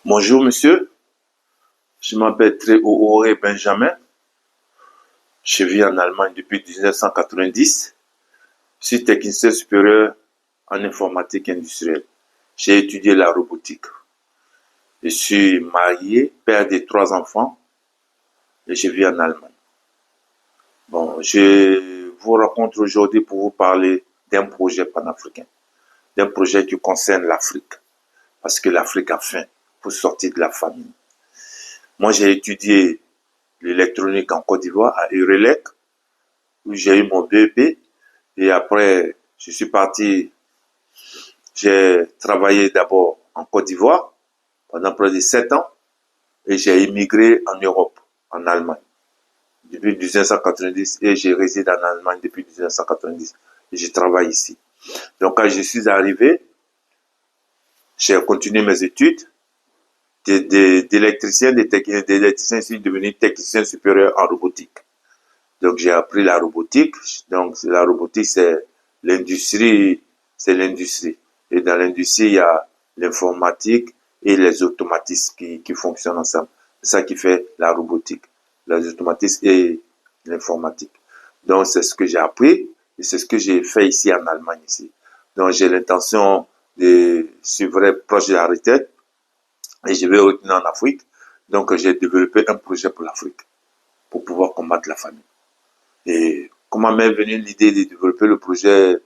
Bonjour monsieur, je m'appelle Traoré Benjamin, je vis en Allemagne depuis 1990, je suis technicien supérieur en informatique industrielle. J'ai étudié la robotique. Je suis marié, père de 3 enfants et je vis en Allemagne. Bon, je vous rencontre aujourd'hui pour vous parler d'un projet panafricain, d'un projet qui concerne l'Afrique, parce que l'Afrique a faim pour sortir de la famine. Moi, j'ai étudié l'électronique en Côte d'Ivoire, à Urelec, où j'ai eu mon BEP. Et après, je suis parti, j'ai travaillé d'abord en Côte d'Ivoire pendant près de 7 ans. Et j'ai immigré en Europe, en Allemagne, depuis 1990. Et je réside en Allemagne depuis 1990. Et je travaille ici. Donc, quand je suis arrivé, j'ai continué mes études d'électricien, d'électricien, je suis devenu technicien supérieur en robotique. Donc, j'ai appris la robotique. Donc, la robotique, c'est l'industrie. Et dans l'industrie, il y a l'informatique et les automatismes qui fonctionnent ensemble. C'est ça qui fait la robotique. Les automatismes et l'informatique. Donc, c'est ce que j'ai appris et c'est ce que j'ai fait ici en Allemagne. Ici. Donc, j'ai l'intention de suivre proche de la retraite et je vais retourner en Afrique. Donc, j'ai développé un projet pour l'Afrique pour pouvoir combattre la famine. Et comment m'est venue l'idée de développer le projet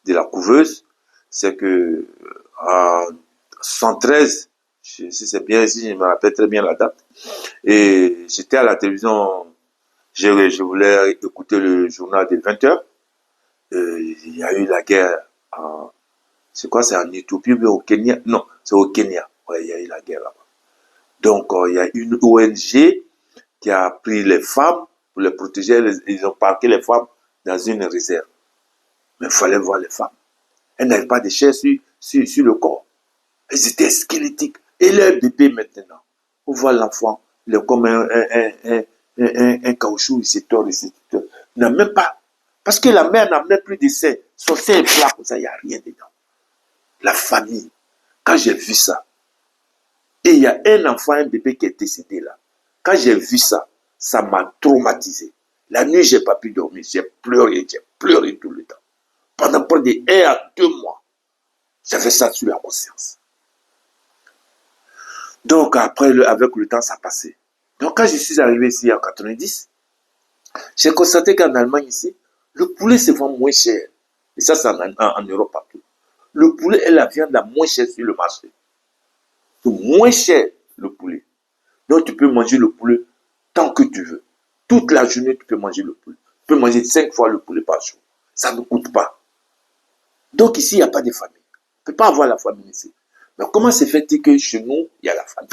de la couveuse, c'est que en 73, si c'est bien ici, je me rappelle très bien la date, et j'étais à la télévision, je voulais écouter le journal de 20 heures. Il y a eu la guerre en, c'est quoi, c'est en Éthiopie ou au Kenya? Non, c'est au Kenya. Ouais, il y a eu la guerre là-bas. Donc, il y a une ONG qui a pris les femmes pour les protéger. Ils ont parqué les femmes dans une réserve. Mais il fallait voir les femmes. Elles n'avaient pas de chair sur le corps. Elles étaient squelettiques. Et leur bébé maintenant, on voit l'enfant, il est comme un caoutchouc, il se tord, il se tord. Il n'a même pas. Parce que la mère n'a même plus de sein. Son sein est plat comme ça, il n'y a rien dedans. La famille, quand j'ai vu ça, et il y a un enfant, un bébé qui est décédé là. Quand j'ai vu ça, ça m'a traumatisé. La nuit, je n'ai pas pu dormir. J'ai pleuré tout le temps. Pendant près de 1 à 2 mois, j'avais ça sur la conscience. Donc après, avec le temps, ça passait. Donc quand je suis arrivé ici en 90, j'ai constaté qu'en Allemagne ici, le poulet se vend moins cher. Et ça, c'est en Europe partout. Le poulet est la viande la moins chère sur le marché. C'est moins cher le poulet. Donc tu peux manger le poulet tant que tu veux. Toute la journée, tu peux manger le poulet. Tu peux manger 5 fois le poulet par jour. Ça ne coûte pas. Donc ici, il n'y a pas de famine. On ne peut pas avoir la famine ici. Mais comment se fait-il que chez nous, il y a la famine?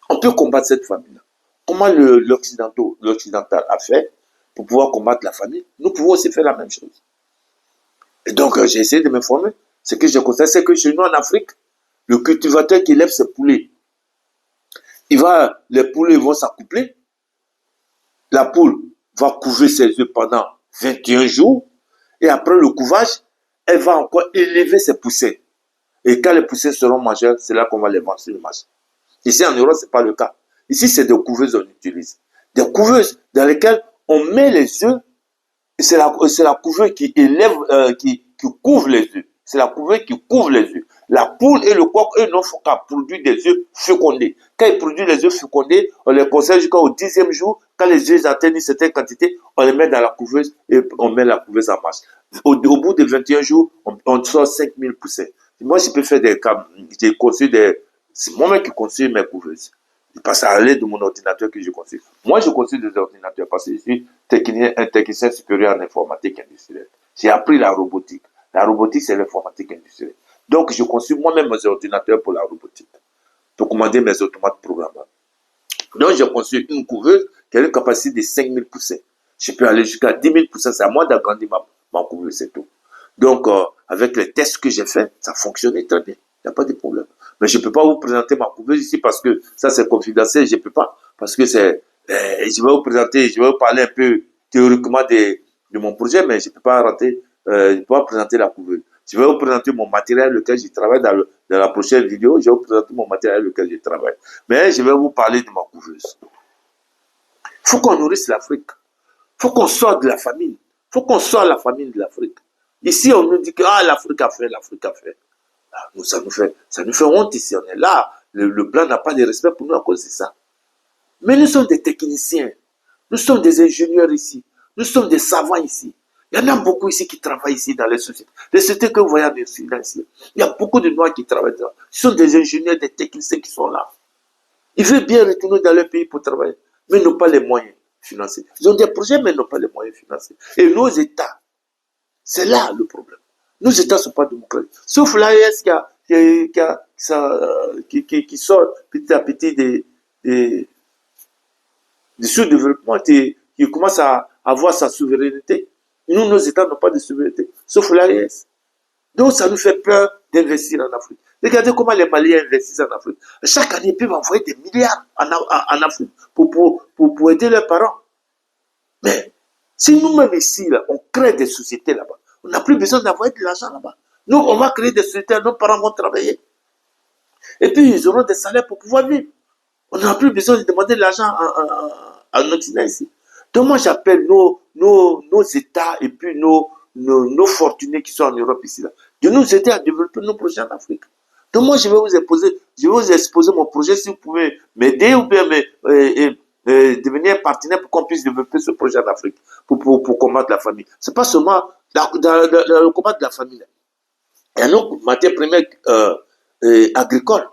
On peut combattre cette famine-là. Comment l'occidental a fait pour pouvoir combattre la famine? Nous pouvons aussi faire la même chose. Et donc, j'ai essayé de m'informer. Ce que j'ai constaté, c'est que chez nous, en Afrique, le cultivateur qui élève ses poulets, les poulets vont s'accoupler. La poule va couver ses œufs pendant 21 jours. Et après le couvage, elle va encore élever ses poussins. Et quand les poussins seront majeurs, c'est là qu'on va les vendre sur le marché. Ici, en Europe, ce n'est pas le cas. Ici, c'est des couveuses qu'on utilise. Des couveuses dans lesquelles on met les œufs. Et c'est la couveuse qui élève, qui couvre les œufs. C'est la couveuse qui couvre les œufs. La poule et le coq, eux, n'ont qu'à produire des œufs fécondés. Quand ils produisent les œufs fécondés, on les conserve jusqu'au 10e jour. Quand les œufs atteignent une certaine quantité, on les met dans la couveuse et on met la couveuse en marche. Au bout de 21 jours, on sort 5000 poussins. Moi, je peux faire des cas. J'ai conçu c'est moi-même qui construis mes couveuses. Parce à l'aide de mon ordinateur que je construis. Moi, je construis des ordinateurs parce que je suis un technicien supérieur en informatique industrielle. J'ai appris la robotique. La robotique, c'est l'informatique industrielle. Donc, je construis moi-même mes ordinateurs pour la robotique. Pour commander mes automates programmables. Donc, j'ai construit une couveuse qui a une capacité de 5000 poussins. Je peux aller jusqu'à 10 000 poussins. C'est à moi d'agrandir ma couveuse, c'est tout. Donc, avec les tests que j'ai faits, ça fonctionnait très bien. Il n'y a pas de problème. Mais je ne peux pas vous présenter ma couveuse ici parce que ça, c'est confidentiel. Je ne peux pas. Parce que je vais vous présenter, je vais vous parler un peu théoriquement de mon projet, mais je ne peux pas présenter la couveuse. Je vais vous présenter mon matériel lequel je travaille dans la prochaine vidéo. Je vais vous présenter mon matériel lequel je travaille. Mais je vais vous parler de ma couveuse. Il faut qu'on nourrisse l'Afrique. Il faut qu'on sorte de la famine. Il faut qu'on sorte la famine de l'Afrique. Ici, on nous dit que l'Afrique a fait, l'Afrique a fait. Nous, ça nous fait honte ici. On est là. Le blanc n'a pas de respect pour nous à cause de ça. Mais nous sommes des techniciens. Nous sommes des ingénieurs ici. Nous sommes des savants ici. Il y en a beaucoup ici qui travaillent ici dans les sociétés. Les sociétés que vous voyez ici. Il y a beaucoup de Noirs qui travaillent là. Ce sont des ingénieurs, des techniciens qui sont là. Ils veulent bien retourner dans leur pays pour travailler, mais n'ont pas les moyens financiers. Ils ont des projets, mais n'ont pas les moyens financiers. Et nos États, c'est là le problème. Nos États ne sont pas démocratiques. Sauf l'AES qui sort petit à petit des sous-développements, qui commence à avoir sa souveraineté. Nous, nos États n'ont pas de souveraineté, sauf l'AES. Donc, ça nous fait peur d'investir en Afrique. Regardez comment les Maliens investissent en Afrique. Chaque année, ils peuvent envoyer des milliards en Afrique pour aider leurs parents. Mais si nous-mêmes ici, là, on crée des sociétés là-bas, on n'a plus besoin d'envoyer de l'argent là-bas. Nous, on va créer des sociétés, nos parents vont travailler. Et puis, ils auront des salaires pour pouvoir vivre. On n'a plus besoin de demander de l'argent en Occident ici. Donc, moi, j'appelle nos États et puis nos fortunés qui sont en Europe ici, là, de nous aider à développer nos projets en Afrique. Donc, moi, je vais vous exposer mon projet si vous pouvez m'aider ou bien devenir partenaire pour qu'on puisse développer ce projet en Afrique, pour combattre la famine. C'est pas seulement dans le combat de la famine. Il y a nos matières premières agricoles.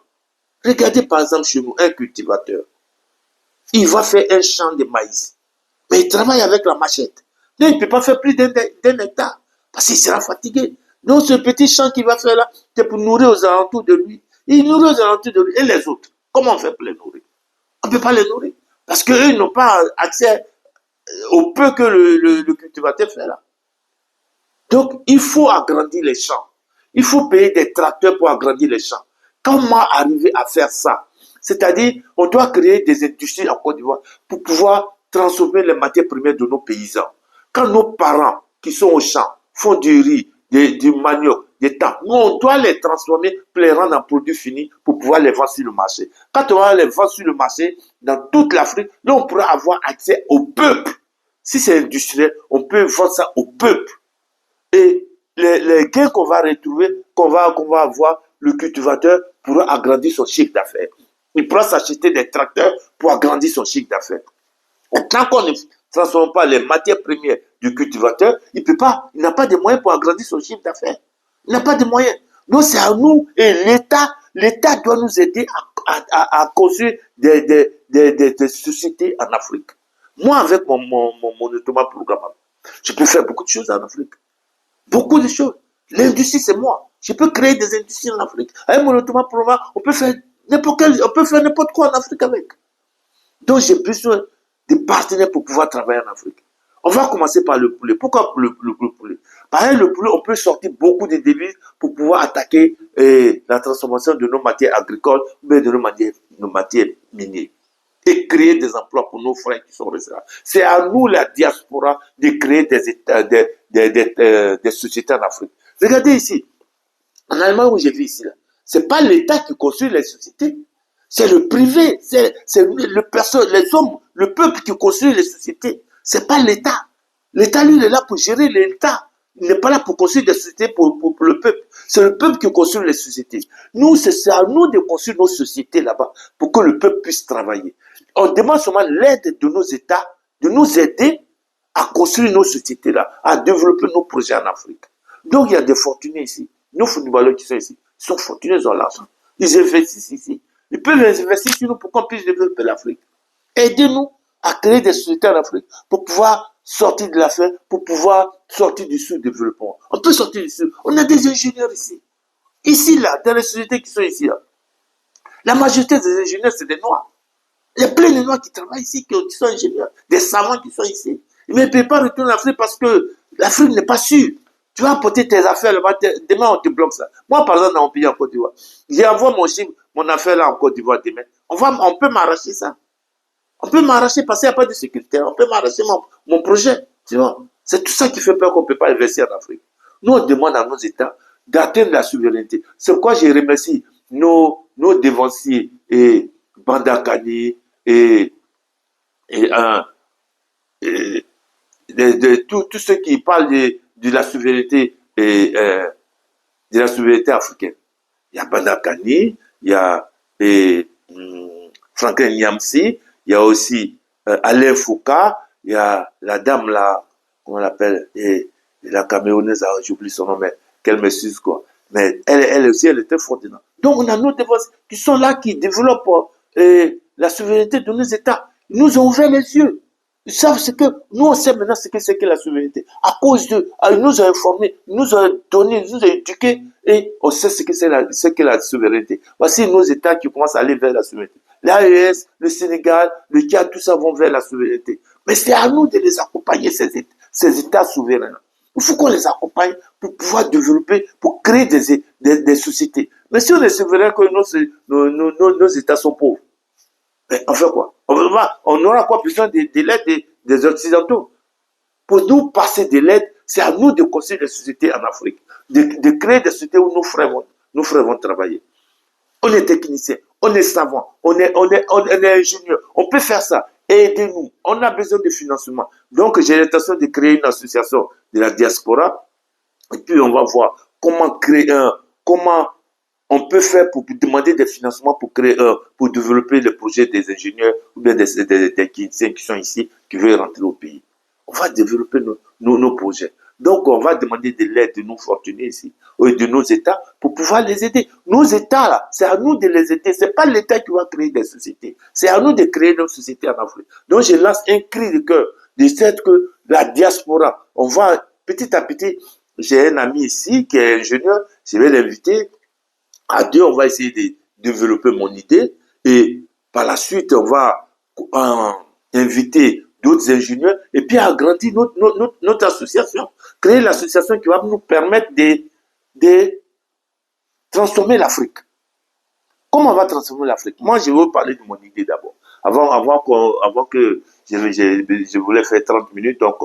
Regardez par exemple chez nous, un cultivateur. Il va faire un champ de maïs. Mais il travaille avec la machette. Non, il ne peut pas faire plus d'un hectare. Parce qu'il sera fatigué. Donc ce petit champ qu'il va faire là, c'est pour nourrir aux alentours de lui. Il nourrit aux alentours de lui. Et les autres, comment on fait pour les nourrir? On ne peut pas les nourrir. Parce qu'eux, ils n'ont pas accès au peu que le cultivateur fait là. Donc, il faut agrandir les champs. Il faut payer des tracteurs pour agrandir les champs. Comment arriver à faire ça? C'est-à-dire, on doit créer des industries en Côte d'Ivoire pour pouvoir transformer les matières premières de nos paysans. Quand nos parents qui sont au champ font du riz, du manioc, des temps, nous, on doit les transformer pour les rendre en produits finis pour pouvoir les vendre sur le marché. Quand on va les vendre sur le marché, dans toute l'Afrique, là, on pourra avoir accès au peuple. Si c'est industriel, on peut vendre ça au peuple. Et les gains qu'on va retrouver, qu'on va avoir, le cultivateur pourra agrandir son chiffre d'affaires. Il pourra s'acheter des tracteurs pour agrandir son chiffre d'affaires. Tant qu'on ne transforme pas les matières premières du cultivateur, il n'a pas de moyens pour agrandir son chiffre d'affaires. Il n'a pas de moyens. Donc c'est à nous et l'État doit nous aider à construire des sociétés en Afrique. Moi, avec mon automat programmable, je peux faire beaucoup de choses en Afrique. Beaucoup de choses. L'industrie, c'est moi. Je peux créer des industries en Afrique. Avec mon automat programmable, on peut faire n'importe quoi en Afrique avec. Donc, j'ai besoin de partenaires pour pouvoir travailler en Afrique. On va commencer par le poulet. Pourquoi le poulet? Par exemple, le poulet, on peut sortir beaucoup de devises pour pouvoir attaquer la transformation de nos matières agricoles ou de nos matières minières. Et créer des emplois pour nos frères qui sont restés là. C'est à nous, la diaspora, de créer des sociétés en Afrique. Regardez ici. En Allemagne où je vis ici, là, c'est pas l'État qui construit les sociétés. C'est le privé, c'est les hommes, le peuple qui construit les sociétés. C'est pas l'État. L'État, lui, il est là pour gérer l'État. Il n'est pas là pour construire des sociétés pour le peuple. C'est le peuple qui construit les sociétés. Nous, c'est à nous de construire nos sociétés là-bas pour que le peuple puisse travailler. On demande seulement l'aide de nos États, de nous aider à construire nos sociétés là, à développer nos projets en Afrique. Donc, il y a des fortunés ici. Nos footballeurs qui sont ici, ils sont fortunés, ils ont l'argent. Ils investissent ici. Ils peuvent investir sur nous pour qu'on puisse développer l'Afrique. Aidez-nous à créer des sociétés en Afrique pour pouvoir sortir de l'affaire, pour pouvoir sortir du sous-développement. On peut sortir du sous. On a des ingénieurs ici. Ici, là, dans les sociétés qui sont ici, là. La majorité des ingénieurs, c'est des Noirs. Il y a plein de Noirs qui travaillent ici, qui sont ingénieurs. Des savants qui sont ici. Mais ils ne peuvent pas retourner en Afrique parce que l'Afrique n'est pas sûre. Tu vas apporter tes affaires là-bas, demain on te bloque ça. Moi, par exemple, dans mon pays en Côte d'Ivoire, j'envoie mon affaire là en Côte d'Ivoire demain. On peut m'arracher ça. On peut m'arracher parce qu'il n'y a pas de sécurité. On peut m'arracher mon projet. Tu vois, c'est tout ça qui fait peur qu'on ne peut pas investir en Afrique. Nous, on demande à nos États d'atteindre la souveraineté. C'est pourquoi je remercie nos dévanciers et Bandakani et, un, et tous ceux qui parlent de la souveraineté et de la souveraineté africaine. Il y a Bandakani, il y a Franklin Nyamsi, il y a aussi Alain Foucault, il y a la dame là, comment on l'appelle, et la Camerounaise, j'oublie son nom, mais qu'elle m'excuse quoi. Mais elle aussi, elle était forte dedans. Donc on a nos défenses qui sont là, qui développent la souveraineté de nos États. Ils nous ont ouvert les yeux. Ils savent ce que, nous on sait maintenant ce que c'est que la souveraineté. À cause de, ils nous ont informés, ils nous ont donné, ils nous ont éduqués, et on sait ce que la souveraineté. Voici nos États qui commencent à aller vers la souveraineté. L'AES, le Sénégal, le Tchad, tout ça vont vers la souveraineté. Mais c'est à nous de les accompagner, ces États souverains. Il faut qu'on les accompagne pour pouvoir développer, pour créer des sociétés. Mais si on est souverain que nos États sont pauvres, mais on fait quoi? On aura quoi besoin de l'aide des Occidentaux? Pour nous passer de l'aide, c'est à nous de construire des sociétés en Afrique, de créer des sociétés où nos frères vont travailler. On est technicien, on est savant, on est ingénieur, on peut faire ça. Aidez-nous, on a besoin de financement. Donc j'ai l'intention de créer une association de la diaspora, et puis on va voir comment on peut faire pour demander des financements pour développer le projet des ingénieurs ou bien des techniciens qui sont ici, qui veulent rentrer au pays. On va développer nos projets. Donc, on va demander de l'aide de nos fortunés ici, de nos États, pour pouvoir les aider. Nos États, là, c'est à nous de les aider. C'est pas l'État qui va créer des sociétés. C'est à nous de créer nos sociétés en Afrique. Donc, je lance un cri de cœur, de cette que la diaspora, on va petit à petit, j'ai un ami ici qui est ingénieur, je vais l'inviter. À deux, on va essayer de développer mon idée et par la suite, on va inviter d'autres ingénieurs et puis agrandir notre association. Créer l'association qui va nous permettre de transformer l'Afrique. Comment on va transformer l'Afrique? Moi, je veux parler de mon idée d'abord. Avant que je voulais faire 30 minutes, donc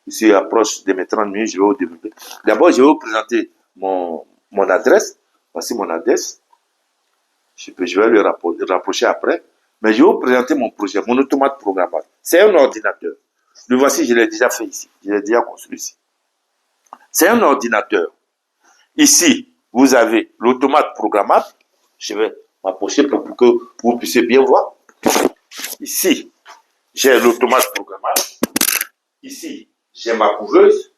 je suis approche de mes 30 minutes, je vais vous développer. D'abord, je vais vous présenter mon adresse. Voici mon adresse. Je vais le rapprocher après. Mais je vais vous présenter mon projet, mon automate programmable. C'est un ordinateur. Le voici, je l'ai déjà fait ici. Je l'ai déjà construit ici. C'est un ordinateur. Ici, vous avez l'automate programmable. Je vais m'approcher pour que vous puissiez bien voir. Ici, j'ai l'automate programmable. Ici, j'ai ma couveuse.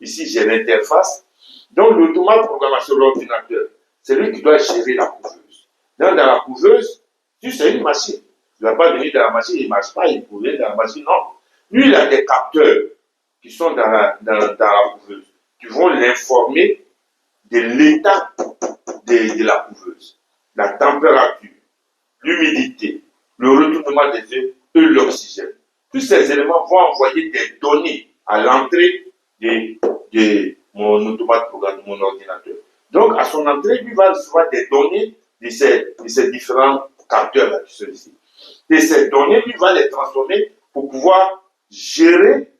Ici, j'ai l'interface. Donc, l'automate programmable sur l'ordinateur, c'est lui qui doit gérer la couveuse. Donc, dans la couveuse, c'est une machine. Il ne va pas venir dans la machine, il ne marche pas, il vient dans la machine, non. Lui, il a des capteurs qui sont dans la couveuse, qui vont l'informer de l'état de la couveuse, la température, l'humidité, le retournement des œufs et l'oxygène. Tous ces éléments vont envoyer des données à l'entrée de mon automate programme, mon ordinateur. Donc, à son entrée, lui va recevoir des données de ces différents capteurs qui sont ici. Et ces données, lui va les transformer pour pouvoir gérer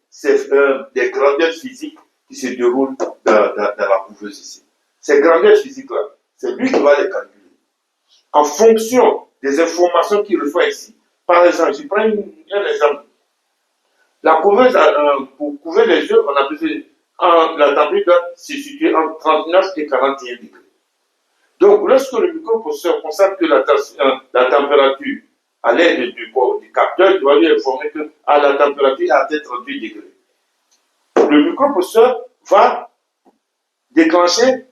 des grandeurs physiques qui se déroulent dans la couveuse ici. Ces grandeurs physiques-là, c'est lui qui va les calculer. En fonction des informations qu'il reçoit ici. Par exemple, je prends un exemple. La couveuse, pour couvrir les œufs, on a besoin, la température doit se situer entre 39 et 41 degrés. Donc, lorsque le microprocesseur constate que la température, à l'aide du capteur, il va lui informer que la température a atteint 38 degrés. Le microprocesseur va déclencher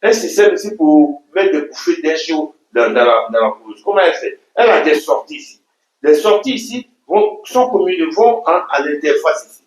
un système ici pour mettre des bouffées d'air chaud dans la couveuse. Comment elle fait? Elle a des sorties ici. Les sorties ici sont communes, vont à l'interface ici.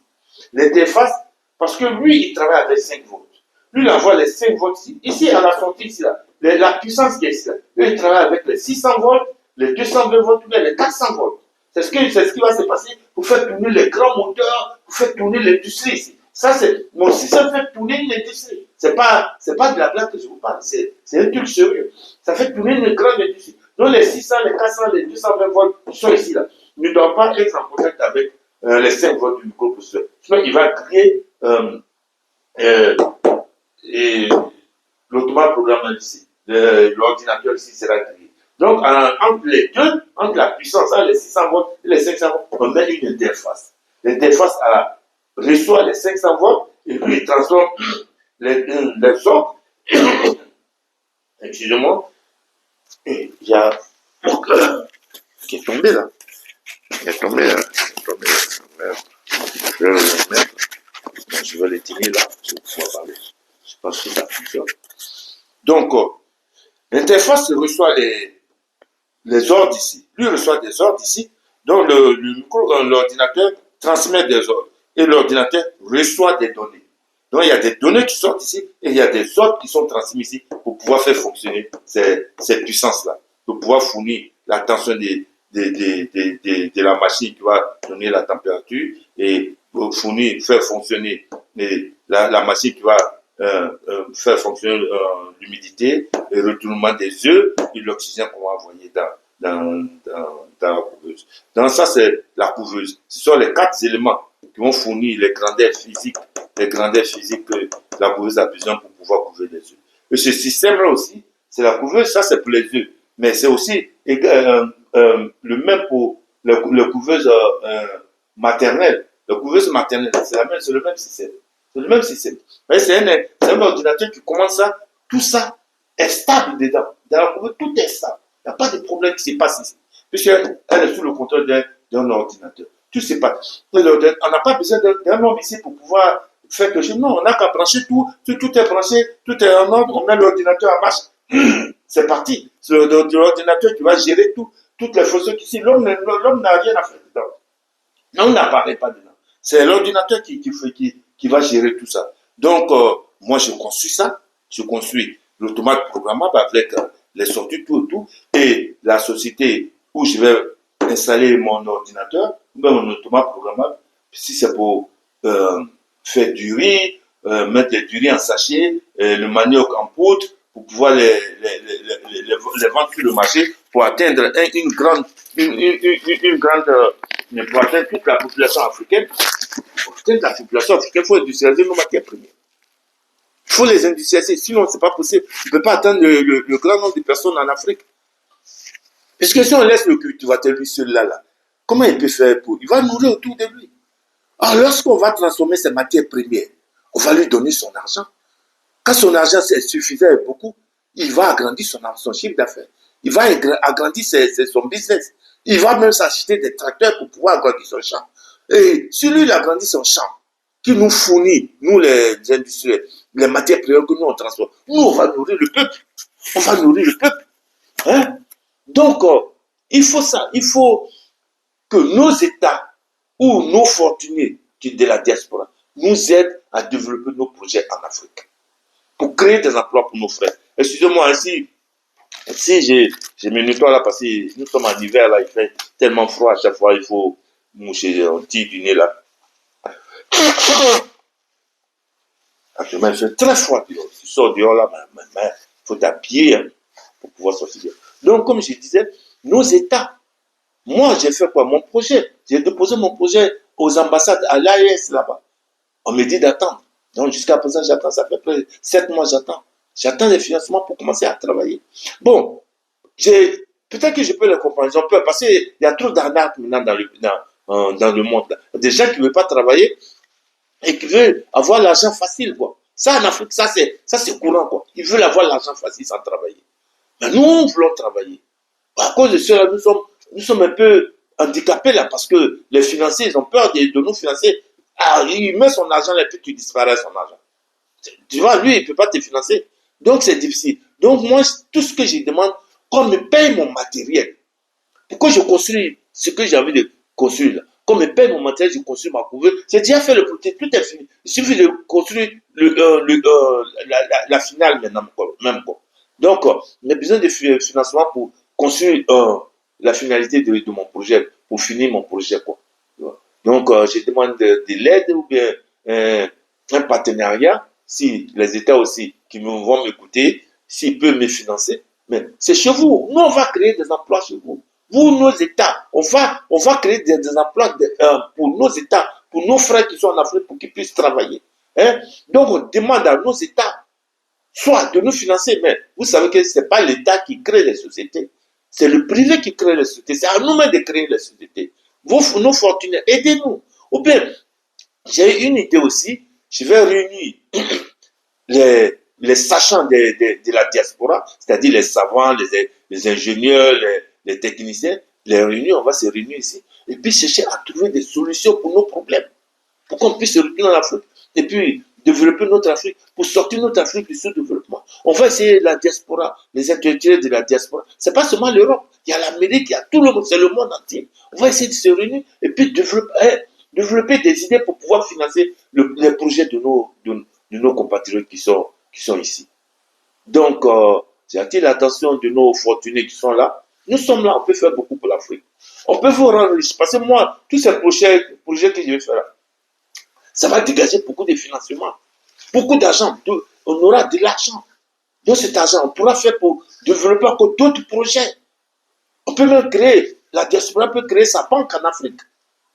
L'interface, parce que lui, il travaille avec 5 volts. Lui, il envoie les 5 volts ici. Ici, à la sortie, ici, là, la puissance qui est ici, là. Lui, il travaille avec les 600 volts, les 220 volts, ou bien les 400 volts. C'est ce qui va se passer pour faire tourner les grands moteurs, pour faire tourner l'industrie ici. Ça, c'est mon système fait tourner l'industrie. C'est pas de la blague que je vous parle, c'est un truc sérieux. Ça fait tourner une grande industrie. Donc les 600, les 400, les 220 volts qui sont ici là, ne doivent pas être en contact avec les 5 volts du microprocesseur. Sinon, il va créer le l'automate programmable ici, l'ordinateur ici sera grillé. Donc, entre les deux, entre la puissance, les 600 volts et les 500 volts, on met une interface. L'interface reçoit les 500 volts et puis il transforme les autres. Excusez-moi. Il y a qui est tombé là. Il est tombé là. Je vais le mettre. Je vais l'éteindre là. Je vais pouvoir parler. Je pense que ça fonctionne. Donc, l'interface reçoit les ordres ici. Lui reçoit des ordres ici. Donc, l'ordinateur transmet des ordres. Et l'ordinateur reçoit des données. Donc, il y a des données qui sortent ici et il y a des ordres qui sont transmis ici pour pouvoir faire fonctionner ces puissances-là. Pour pouvoir fournir la tension de la machine qui va donner la température et faire fonctionner la machine qui va faire fonctionner l'humidité, le retournement des œufs et l'oxygène qu'on va envoyer dans la couveuse. Donc ça, c'est la couveuse. Ce sont les 4 éléments qui vont fournir les grandeurs physiques que la couveuse a besoin pour pouvoir couver les œufs. Et ce système-là aussi, c'est la couveuse, ça c'est pour les œufs. Mais c'est aussi le même pour le couveuse maternelle. La couveuse maternelle, c'est le même système. C'est le même système. Mais c'est un ordinateur qui commence ça, tout ça est stable dedans. Dans la couveuse, tout est stable. Il n'y a pas de problème qui se passe ici. Puisqu'elle est sous le contrôle d'un ordinateur. Tout se passe. On n'a pas besoin d'un homme ici pour pouvoir faire quelque chose. Non, on n'a qu'à brancher tout est branché, tout est en ordre, on met l'ordinateur en marche. C'est parti. C'est l'ordinateur qui va gérer toutes les fonctions ici. L'homme n'a rien à faire dedans. L'homme n'apparaît pas dedans. C'est l'ordinateur qui va gérer tout ça. Donc, moi, je construis ça. Je construis l'automate programmable avec les sorties, tout. Et la société où je vais installer mon ordinateur, mon automate programmable, si c'est pour faire du riz, mettre du riz en sachet, le manioc en poudre, pour pouvoir les vendre sur le marché, pour atteindre pour atteindre toute la population africaine. Pour atteindre la population africaine, il faut industrialiser nos matières premières. Il faut les industrialiser, sinon c'est pas possible. On ne peut pas atteindre le grand nombre de personnes en Afrique. Parce que si on laisse le cultivateur lui seul là, comment il peut faire pour... Il va nourrir autour de lui. Alors lorsqu'on va transformer ces matières premières, on va lui donner son argent. Quand son argent est suffisant et beaucoup, il va agrandir son chiffre d'affaires. Il va agrandir son business. Il va même s'acheter des tracteurs pour pouvoir agrandir son champ. Et si lui, il agrandit son champ, qui nous fournit, nous les industriels, les matières premières que nous on transforme, nous on va nourrir le peuple. On va nourrir le peuple. Hein? Donc, il faut ça. Il faut que nos États ou nos fortunés de la diaspora nous aident à développer nos projets en Afrique. Pour créer des emplois pour nos frères. Excusez-moi, si j'ai mes nettoie là, parce que nous sommes en hiver là, il fait tellement froid à chaque fois, il faut moucher un petit du nez là. Actuellement, il fait très froid dehors. Tu sors dehors là, il faut t'habiller hein, pour pouvoir sortir. Donc, comme je disais, nos États, moi j'ai fait quoi? Mon projet, j'ai déposé mon projet aux ambassades à l'AES là-bas. On me dit d'attendre. Donc jusqu'à présent, j'attends, ça fait près de 7 mois, j'attends. J'attends les financements pour commencer à travailler. Bon, peut-être que je peux le comprendre. Ils ont peur parce qu'il y a trop d'arnaques maintenant dans le monde. Là. Des gens qui ne veulent pas travailler et qui veulent avoir l'argent facile, quoi. Ça, en Afrique, ça c'est courant, quoi. Ils veulent avoir l'argent facile sans travailler. Mais nous, on voulons travailler. À cause de cela, nous sommes un peu handicapés, là, parce que les financiers, ils ont peur de nous financer. Ah, il met son argent et puis tu disparais son argent. Tu vois, lui, il ne peut pas te financer. Donc, c'est difficile. Donc, moi, tout ce que je demande, qu'on me paye mon matériel. Pourquoi je construis ce que j'ai envie de construire là? Qu'on me paye mon matériel, je construis ma couveuse. J'ai déjà fait le projet, tout est fini. Il suffit de construire la finale maintenant, même quoi. Donc, on a besoin de financement pour construire la finalité de mon projet, pour finir mon projet, quoi. Donc, je demande de l'aide ou bien un partenariat, si les États aussi qui vont m'écouter, s'ils peuvent me financer. Mais c'est chez vous. Nous, on va créer des emplois chez vous. Vous, nos États, on va créer des emplois pour nos États, pour nos frères qui sont en Afrique, pour qu'ils puissent travailler. Hein? Donc, on demande à nos États soit de nous financer, mais vous savez que ce n'est pas l'État qui crée les sociétés, c'est le privé qui crée les sociétés, c'est à nous-mêmes de créer les sociétés. Nos fortunés, aidez-nous. Ou bien, j'ai une idée aussi, je vais réunir les sachants de la diaspora, c'est-à-dire les savants, les ingénieurs, les techniciens, les réunir, on va se réunir ici, et puis chercher à trouver des solutions pour nos problèmes, pour qu'on puisse se retrouver en Afrique, et puis développer notre Afrique, pour sortir notre Afrique du sous-développement. On va essayer la diaspora, les intellectuels de la diaspora. C'est pas seulement l'Europe, il y a l'Amérique, il y a tout le monde, c'est le monde entier. On va essayer de se réunir et puis développer des idées pour pouvoir financer les projets de nos compatriotes qui sont ici. Donc, j'attire l'attention de nos fortunés qui sont là. Nous sommes là, on peut faire beaucoup pour l'Afrique. On peut vous rendre riche. Parce que moi, tous ces projets que je vais faire là, ça va dégager beaucoup de financement, beaucoup d'argent. On aura de l'argent. Donc cet argent, on pourra faire pour développer encore d'autres projets. On peut même créer, la diaspora peut créer sa banque en Afrique.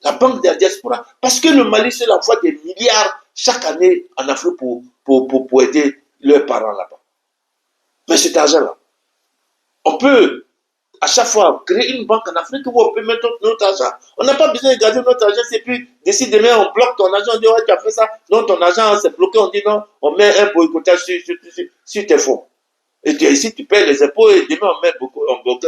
La banque de la diaspora. Parce que le Mali, c'est l'envoi des milliards chaque année en Afrique pour aider leurs parents là-bas. Mais cet argent-là, on peut à chaque fois créer une banque en Afrique où on peut mettre notre argent. On n'a pas besoin de garder notre argent, c'est plus d'ici demain on bloque ton argent, on dit ouais, tu as fait ça, non, ton argent s'est bloqué, on dit non, on met un boycottage sur tes fonds. Et ici tu payes les impôts et demain on bloque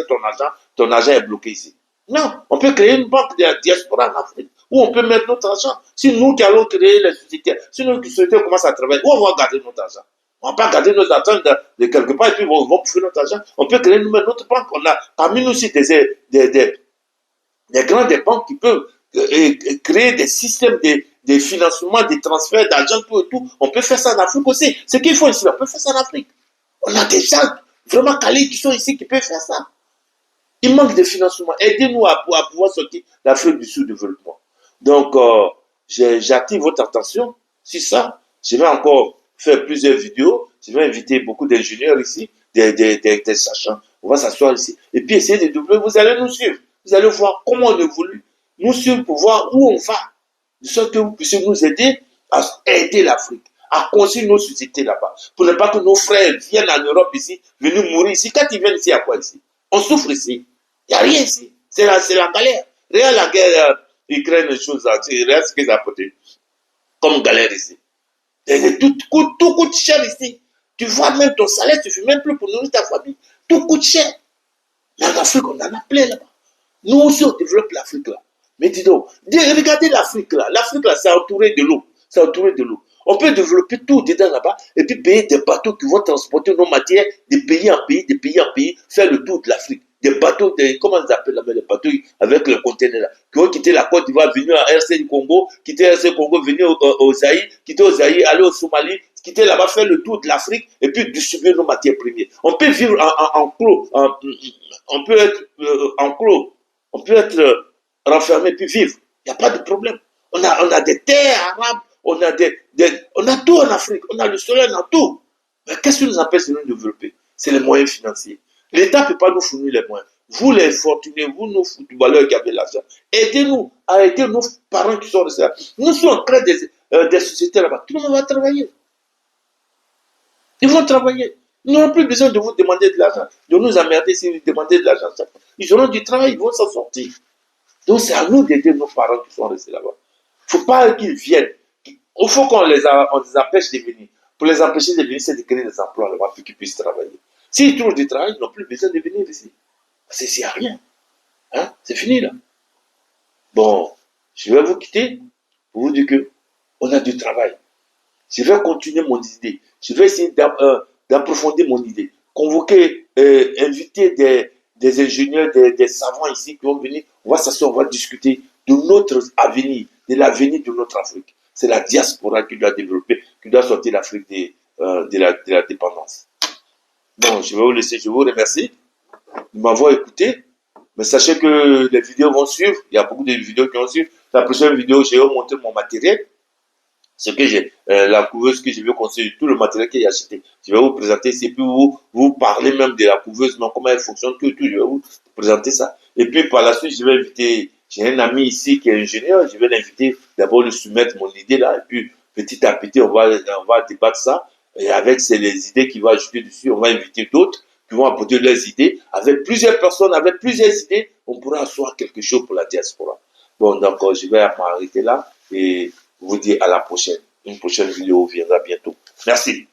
ton argent est bloqué ici. Non, on peut créer une banque de la diaspora en Afrique où on peut mettre notre argent. Si nous qui allons créer les sociétés, si nos sociétés commencent à travailler, où on va garder notre argent? On ne va pas garder nos argent de quelque part et puis on va bouffer notre argent. On peut créer nous-mêmes notre banque. On a parmi nous aussi des grandes banques qui peuvent créer des systèmes de financement, de transferts d'argent, tout et tout. On peut faire ça en Afrique aussi. Ce qu'il faut ici, on peut faire ça en Afrique. On a des gens vraiment calés qui sont ici qui peuvent faire ça. Il manque de financement. Aidez-nous à pouvoir sortir l'Afrique du sous-développement. Donc, j'attire votre attention sur ça. Je vais encore faire plusieurs vidéos. Je vais inviter beaucoup d'ingénieurs ici, des sachants. On va s'asseoir ici. Et puis essayer de développer. Vous allez nous suivre. Vous allez voir comment on évolue. Nous suivre pour voir où on va. De sorte que vous puissiez nous aider à aider l'Afrique, à construire nos sociétés là-bas. Pour ne pas que nos frères viennent en Europe ici, venir mourir ici. Quand ils viennent ici, il y a quoi ici? On souffre ici. Il n'y a rien ici. C'est la galère. Regarde la guerre Ukraine, les choses là. Regarde ce qu'ils ont apporté comme galère ici. Tout coûte cher ici. Tu vois même ton salaire, tu ne fais même plus pour nourrir ta famille. Tout coûte cher. Mais en Afrique, on en a plein là-bas. Nous aussi, on développe l'Afrique là. Mais dis donc, regardez l'Afrique là. L'Afrique là, c'est entouré de l'eau. C'est entouré de l'eau. On peut développer tout dedans là-bas et puis payer des bateaux qui vont transporter nos matières de pays en pays, de pays en pays, faire le tour de l'Afrique. Des bateaux, comment on appelle là-bas, les bateaux avec le conteneur là, qui vont quitter la Côte d'Ivoire, venir à RC du Congo, quitter RC Congo, venir au Zaïre, quitter au Zaïre, aller au Somalie, quitter là-bas, faire le tour de l'Afrique et puis distribuer nos matières premières. On peut vivre en clos, on peut être en clos, on peut être renfermé puis vivre. Il n'y a pas de problème. On a des terres arabes, on a tout en Afrique, on a le soleil, on a tout. Mais qu'est-ce qui nous empêche de nous développer? C'est les moyens financiers. L'État ne peut pas nous fournir les moyens. Vous, les fortunés, vous, nos footballeurs qui avez l'argent, aidez-nous à aider nos parents qui sont restés là. Nous sommes en train des sociétés là-bas. Tout le monde va travailler. Ils vont travailler. Ils n'auront plus besoin de vous demander de l'argent, de nous emmerder si vous demandez de l'argent. Ils auront du travail, ils vont s'en sortir. Donc c'est à nous d'aider nos parents qui sont restés là-bas. Il ne faut pas qu'ils viennent. Il faut qu'on les empêche de venir. Pour les empêcher de venir, c'est de créer des emplois là-bas pour qu'ils puissent travailler. S'ils trouvent du travail, ils n'ont plus besoin de venir ici. Parce qu'il n'y a rien. Hein? C'est fini là. Bon, je vais vous quitter pour vous dire qu'on a du travail. Je vais continuer mon idée. Je vais essayer d'approfondir mon idée. Convoquer, inviter des ingénieurs, des savants ici qui vont venir. On va s'asseoir, on va discuter de notre avenir, de l'avenir de notre Afrique. C'est la diaspora qui doit développer, qui doit sortir l'Afrique de la dépendance. Bon, je vais vous laisser, je vous remercie de m'avoir écouté. Mais sachez que les vidéos vont suivre. Il y a beaucoup de vidéos qui vont suivre. La prochaine vidéo, je vais vous montrer mon matériel. Ce que j'ai, la couveuse que je vais construire, tout le matériel que j'ai acheté. Je vais vous présenter ici, et puis vous parler même de la couveuse, comment elle fonctionne, tout. Je vais vous présenter ça. Et puis par la suite, je vais inviter, j'ai un ami ici qui est ingénieur, je vais l'inviter d'abord lui soumettre mon idée là, et puis petit à petit, on va débattre ça. Et avec les idées qu'il va ajouter dessus, on va inviter d'autres qui vont apporter leurs idées. Avec plusieurs personnes, avec plusieurs idées, on pourra asseoir quelque chose pour la diaspora. Bon, donc je vais m'arrêter là et vous dire à la prochaine. Une prochaine vidéo viendra bientôt. Merci.